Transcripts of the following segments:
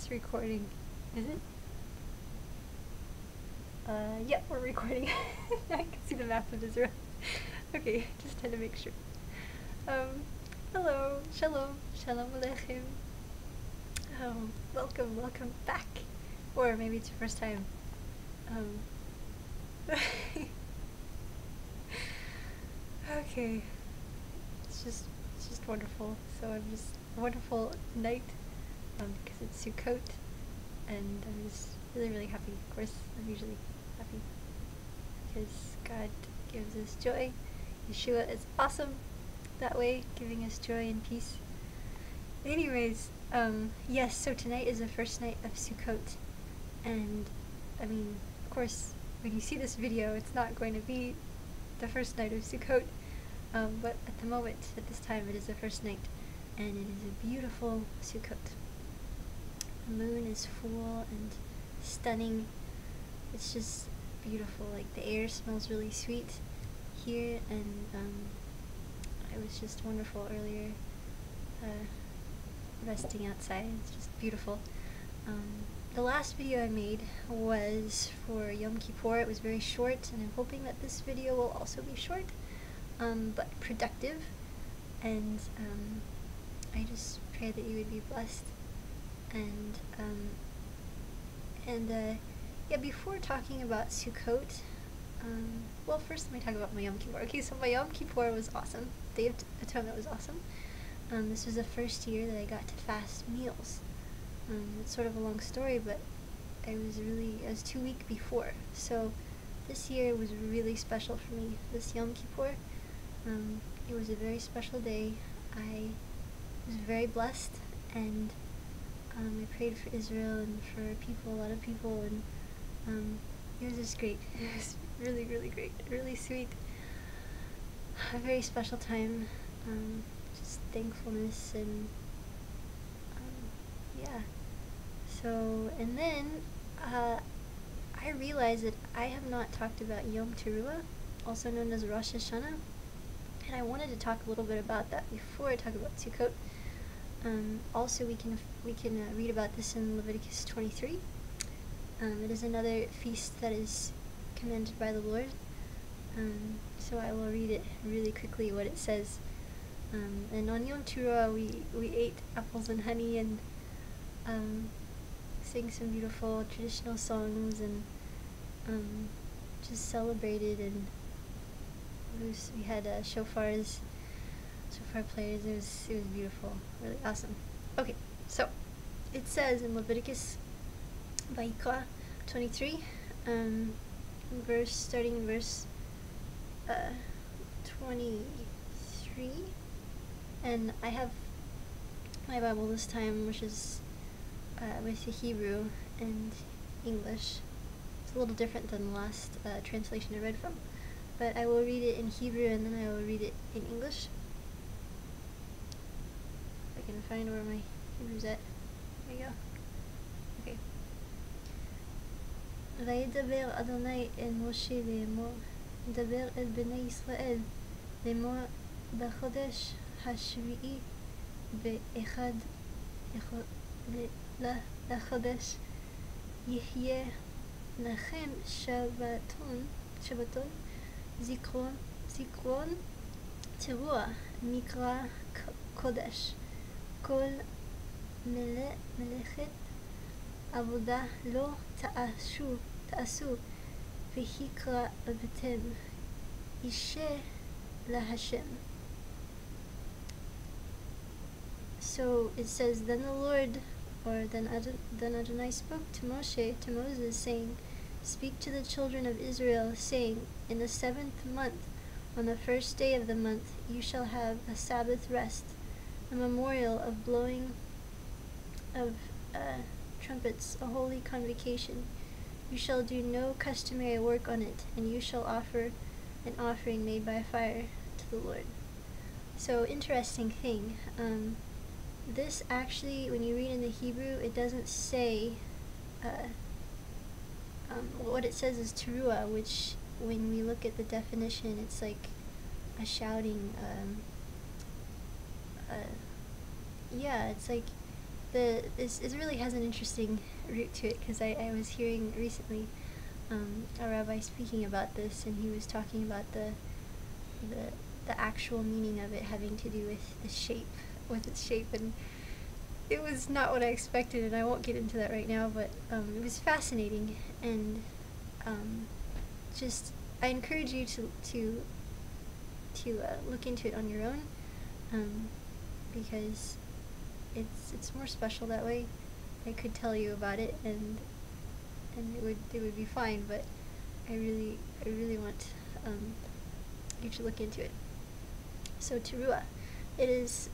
this recording? Is it? Yep, we're recording. I can see the map of Israel. Okay, just had to make sure. Hello, shalom, shalom aleichem. Welcome back. Or maybe it's your first time. Okay. It's just wonderful. So I'm just wonderful night, because it's Sukkot, and I'm just really happy. Of course, I'm usually happy because God gives us joy. Yeshua is awesome that way, giving us joy and peace. Anyways, yes, so tonight is the first night of Sukkot, and I mean, of course, when you see this video, it's not going to be the first night of Sukkot, but at the moment, at this time, it is the first night, and it is a beautiful Sukkot. The moon is full and stunning. It's just beautiful. Like, the air smells really sweet here, and it was just wonderful earlier, resting outside. It's just beautiful. The last video I made was for Yom Kippur. It was very short, and I'm hoping that this video will also be short, but productive, and I just pray that you would be blessed. And yeah, before talking about Sukkot, well, first let me talk about my Yom Kippur. Okay, so my Yom Kippur was awesome. Day of Atonement was awesome. This was the first year that I got to fast meals. It's sort of a long story, but I was 2 weeks before. So this year was really special for me, this Yom Kippur. It was a very special day. I was very blessed, and I prayed for Israel and for people, a lot of people, and it was just great. It was really great, really sweet. A very special time. Just thankfulness, and yeah. So, and then I realized that I have not talked about Yom Teruah, also known as Rosh Hashanah, and I wanted to talk a little bit about that before I talk about Sukkot. Also, we can read about this in Leviticus 23. It is another feast that is commanded by the Lord. So I will read it really quickly, what it says. And on Yom Teruah, we ate apples and honey, and sang some beautiful traditional songs, and just celebrated, and we had shofar players. It was beautiful, really awesome. Okay, so it says in Leviticus Vayikra 23, starting in verse 23, and I have my Bible this time, which is with the Hebrew and English. It's a little different than the last translation I read from, but I will read it in Hebrew and then I will read it in English. If I can find where my Hebrew's at. There we go. Okay. וידבר אדוני אל משה לאמור, דבר אל בני ישראל לאמור, בחודש השביעי באחד לחודש יהיה לכם שבתון זיכרון תרועה מקרא קודש. כל מלאכת עבודה לא תעשו והקרבתם אישה להשם. So it says, then the Lord, or then Adonai spoke to Moses, saying, speak to the children of Israel, saying, in the 7th month, on the first day of the month, you shall have a Sabbath rest, a memorial of blowing of trumpets, a holy convocation. You shall do no customary work on it, and you shall offer an offering made by fire to the Lord. So, interesting thing. This actually, when you read in the Hebrew, it doesn't say, what it says is teruah, which, when we look at the definition, it's like a shouting, yeah, it's like this really has an interesting root to it, because I was hearing recently a rabbi speaking about this, and he was talking about the actual meaning of it having to do with its shape, and it was not what I expected, and I won't get into that right now, but it was fascinating, and just I encourage you to look into it on your own, because it's more special that way. I could tell you about it, and it would be fine, but I really want you to look into it. So teruah, it is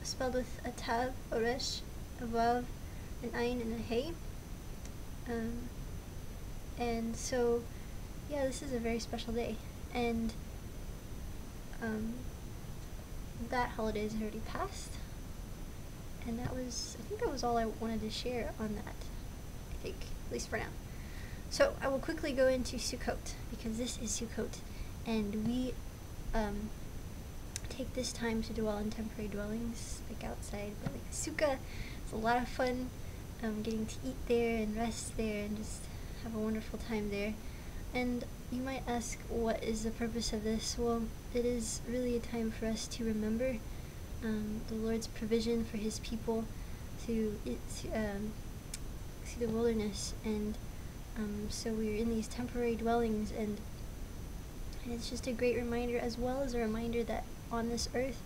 spelled with a tav, a resh, a vav, an ayin, and a hey. And so, yeah, this is a very special day, and that holiday has already passed, and I think that was all I wanted to share on that, I think, at least for now. So I will quickly go into Sukkot, because this is Sukkot, and we take this time to dwell in temporary dwellings, like outside, but like sukkah. It's a lot of fun, getting to eat there and rest there and just have a wonderful time there. And you might ask, what is the purpose of this? Well, it is really a time for us to remember the Lord's provision for His people through the wilderness, and so we're in these temporary dwellings, and it's just a great reminder, as well as a reminder that on this earth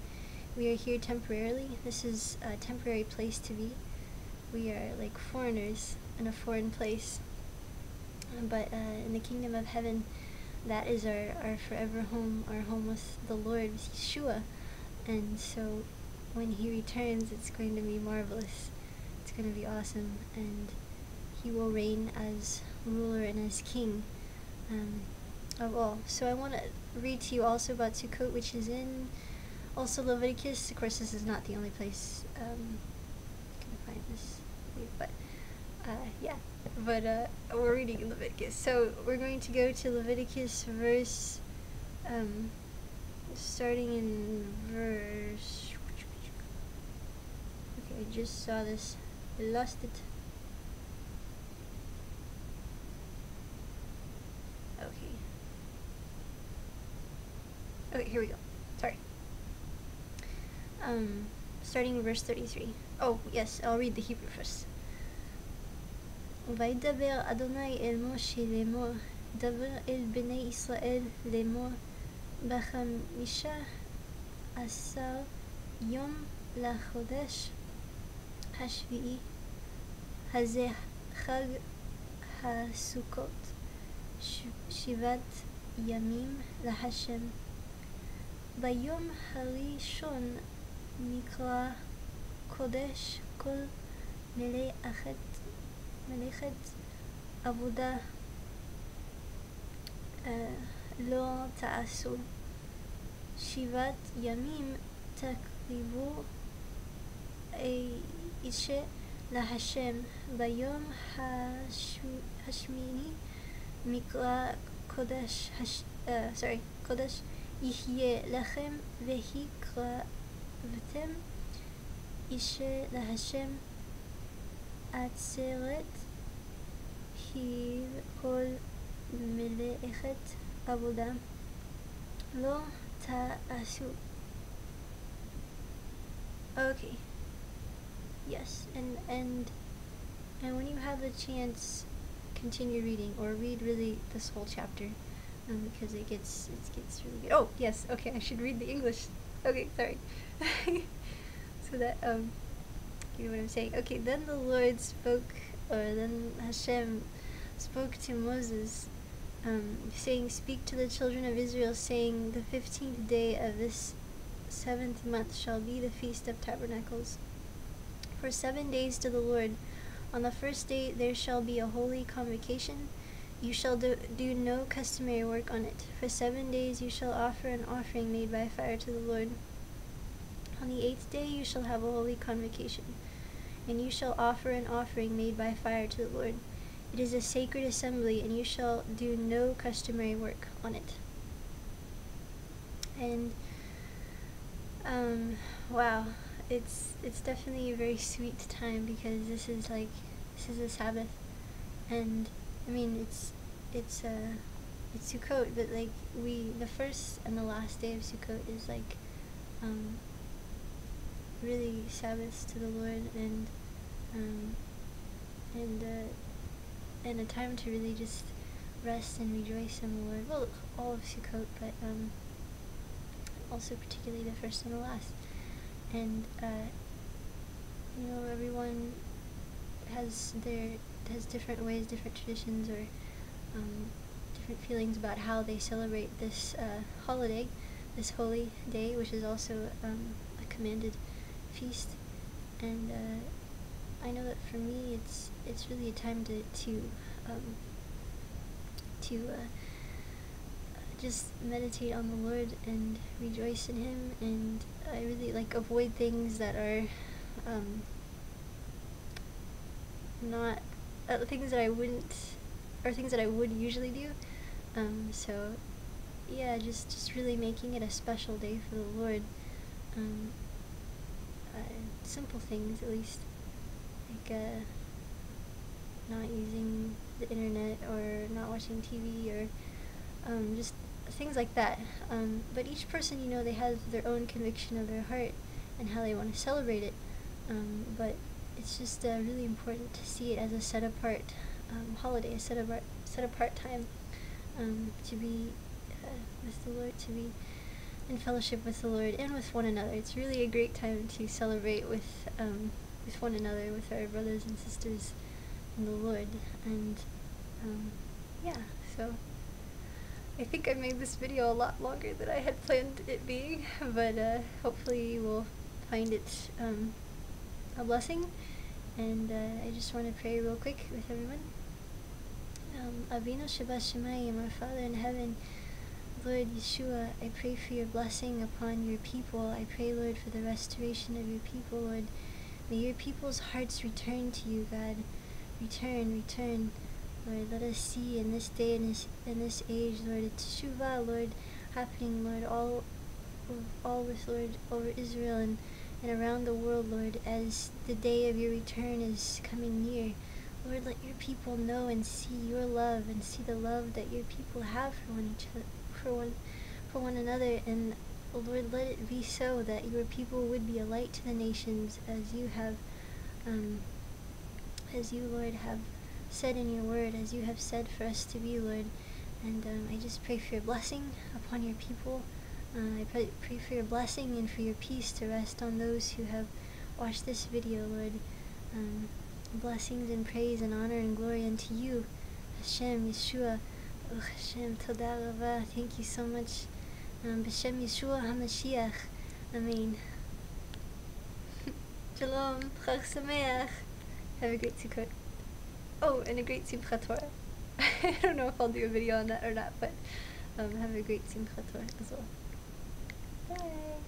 we are here temporarily. This is a temporary place to be. We are like foreigners in a foreign place, but in the kingdom of heaven, that is our forever home, our home with the Lord, with Yeshua. And so when He returns, it's going to be marvelous. It's going to be awesome, and He will reign as ruler and as king of all. So I want to read to you also about Sukkot, which is in also Leviticus. Of course, this is not the only place you can find this, but yeah. But we're reading in Leviticus. So we're going to go to Leviticus verse, starting in verse, okay, I just saw this, I lost it. Okay, here we go. Sorry. Starting in verse 33. Oh, yes, I'll read the Hebrew first. וידבר אדוני אל משה לאמור, דבר אל בני ישראל לאמור, בחמישה עשר יום לחודש השביעי, הזה חג הסוכות, שבעת ימים להשם. ביום הראשון נקרא קודש, כל מלאכת עבודה לא תעשו. שבעת ימים תקריבו אישה להשם. ביום השמיני נקרא קודש, קודש יהיה לכם, והקרבתם אישה להשם. עצרת היא כל מלאכת עבודה לא תעשו. Okay. Yes, and when you have a chance, continue reading, or read really this whole chapter, because it gets really good. Oh yes, okay, I should read the English. Okay, sorry. So that you know what I'm saying. Okay, then the Lord spoke, or then Hashem spoke to Moses, saying, "Speak to the children of Israel, saying, the 15th day of this 7th month shall be the Feast of Tabernacles. For 7 days to the Lord. On the first day there shall be a holy convocation. You shall do no customary work on it. For 7 days you shall offer an offering made by fire to the Lord. On the 8th day you shall have a holy convocation, and you shall offer an offering made by fire to the Lord. It is a sacred assembly, and you shall do no customary work on it." And wow, it's definitely a very sweet time because this is a Sabbath, and I mean it's Sukkot, but like the first and the last day of Sukkot is like really Sabbath to the Lord, um, and a time to really just rest and rejoice in the Lord. Well, all of Sukkot, but also particularly the first and the last. And everyone has different ways, different traditions, or different feelings about how they celebrate this holiday, this holy day, which is also a commanded feast. And I know that for me, it's really a time to just meditate on the Lord and rejoice in Him, and I really avoid things that are not things that I wouldn't, or things that I would usually do. So yeah, just really making it a special day for the Lord. Simple things, at least, like not using the internet or not watching TV, or just things like that. But each person, they have their own conviction of their heart and how they want to celebrate it. But it's just really important to see it as a set apart holiday, a set apart time to be with the Lord, to be in fellowship with the Lord and with one another. It's really a great time to celebrate with one another, with our brothers and sisters in the Lord. And yeah, so I think I made this video a lot longer than I had planned it being, but hopefully you will find it a blessing. And I just want to pray real quick with everyone. Avinu Shebashamayim, our Father in heaven, Lord Yeshua, I pray for your blessing upon your people. I pray, Lord, for the restoration of your people, Lord. May your people's hearts return to you, God. Return. Lord, let us see in this day and in this age, Lord, a teshuvah, Lord, happening, Lord, all with, Lord, over Israel and around the world, Lord, as the day of your return is coming near. Lord, let your people know and see your love, and see the love that your people have for one another. And Lord, let it be so that your people would be a light to the nations, as you have, Lord, have said in your word, as you have said for us to be, Lord. And I just pray for your blessing upon your people. I pray for your blessing and for your peace to rest on those who have watched this video, Lord. Blessings and praise and honor and glory unto you, Hashem, Yeshua. Oh, Hashem, Toda Rava. Thank you so much. B'Shem Yeshua HaMashiach. Amen. Shalom. Chag sameach. Have a great Sukkot. Oh, and a great Simchat Torah. I don't know if I'll do a video on that or not, but have a great Simchat Torah as well. Bye.